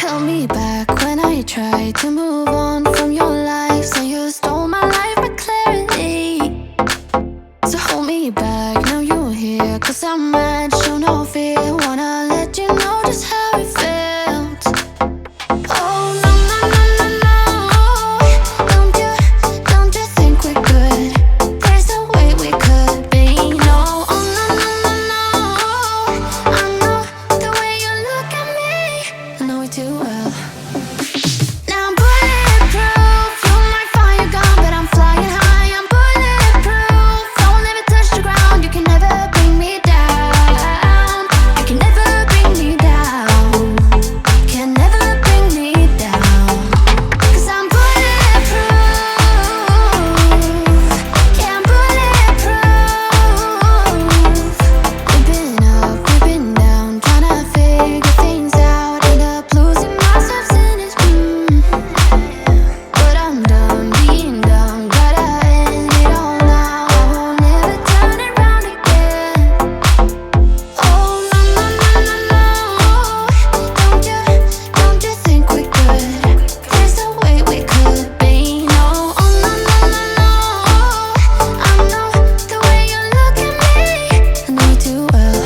held me back when I tried to move on from your life. So you stole my life with clarity. So hold me back, now you're here. Cause I'm mad, show no fear. Wanna let you know just how it felt. Oh no, no, no, no, no. Don't you think we're good? There's no way we could be. No, oh no, no, no, no. I know the way you look at me, I know it too well. Now I'm bulletproof. You might find you're gone, but I'm flying high. I'm bulletproof. Don't let me touch the ground. You can never bring me down. You can never bring me down. Can never bring me down. Cause I'm bulletproof. Yeah, I'm bulletproof. We've been up, we've been down, trying to figure things out. End up losing myself in it. But I'm done being dumb. Gotta end it all now. I won't ever turn it round again. Oh no, no, no, no, no. Don't you think we're good? There's no way we could be. No, oh no, no, no, no. I know the way you look at me, I know it too well.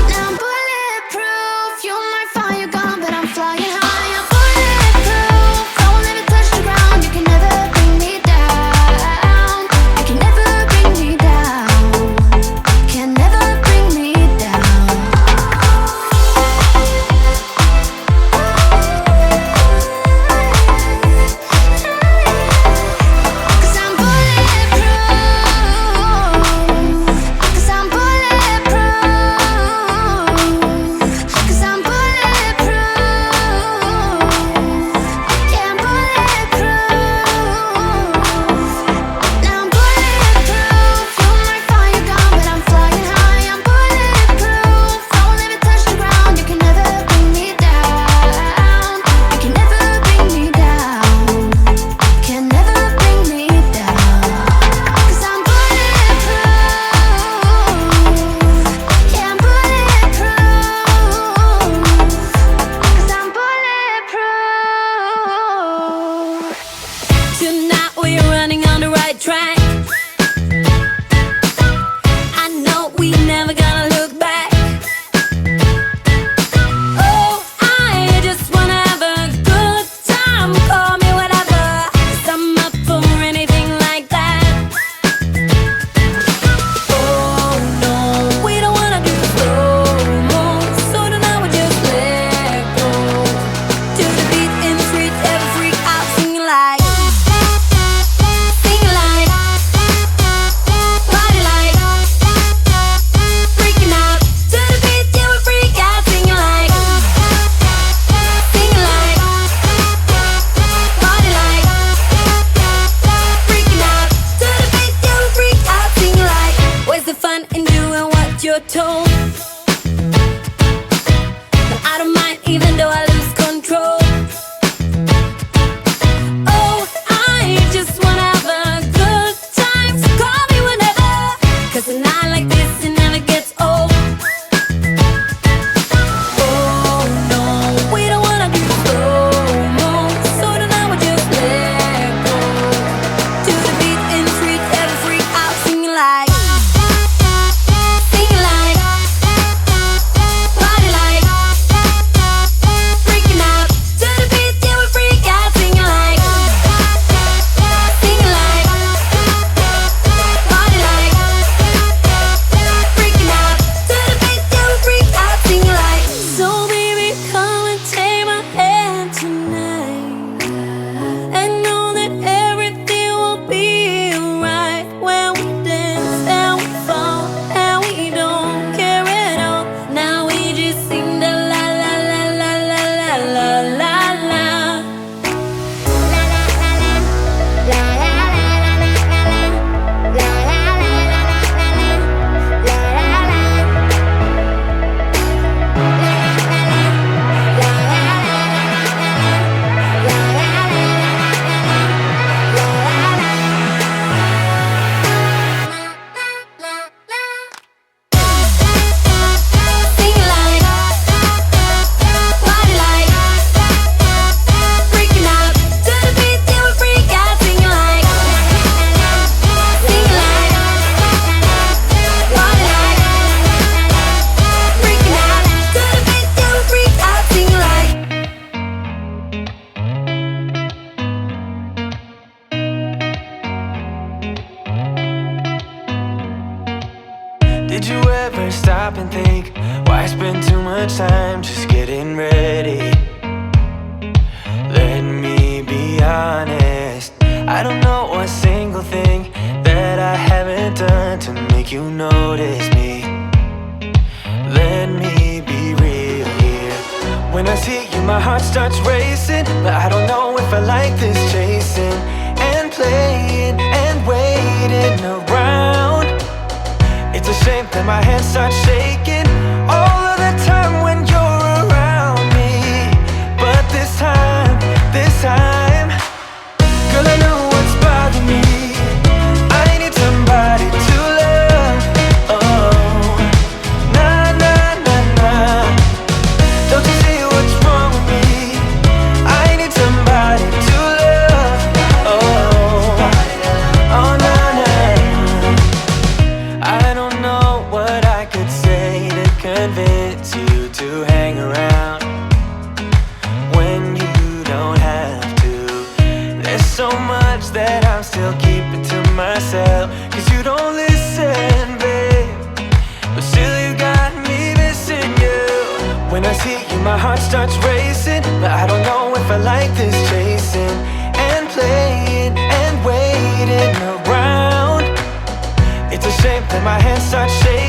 Now I'm bulletproof. You might find you're gone, but I'm flying high. I'm bulletproof. Don't let me touch the ground. You can never bring me down. You can never bring me down. Can never bring me down. Cause I'm bulletproof. Cause I'm bulletproof. Cause I'm bulletproof. Yeah, I'm bulletproof. Now I'm bulletproof. You might find you're gone, but I'm flying high. I'm bulletproof. Don't let me touch the ground. You can never bring me down. You can never bring me down. Can never bring me down. Cause I'm bulletproof. Yeah, I'm bulletproof. Cause I'm bulletproof. Tonight we're running on the right track. I know we never gonna look back. Oh, I just wanna have a good time. Call me whatever, 'cause I'm up for anything like that. Oh no, we don't wanna do slow-mo. So tonight we just let go. To the beat in the street, every freak out singing like, party like, freaking out. To the beat, yeah, we freak out singing like, party like, freaking out. To the beat, yeah, we freak out singing like. Where's the fun in doing what you're told? But I don't mind even though I lose control. Oh, I just wanna have a good time. So call me whenever, 'cause a night like this, it never gets old. Oh no, we don't wanna do slow-mo. So tonight we just let go. To the beat in the street, every freak out singing like, party like, ready. Let me be honest, I don't know a single thing that I haven't done to make you notice me. Let me be real here. When I see you, my heart starts racing, but I don't know if I like this chasing and playing and waiting around. It's a shame that my hands start shaking all of the time when you're around me. But this time, girl, I know what's bothering me. I need somebody to love. Oh, nah, nah, nah, nah. Don't you see what's wrong with me? I need somebody to love. Oh, oh, nah, nah. I don't know what I could say to convince you to hang around when you don't have to. There's so much that I'm still keeping to myself, 'cause you don't listen, babe. But still you got me missing you. When I see you, my heart starts racing, but I don't know if I like this chasing and playing and waiting around. It's a shame that my hands start shaking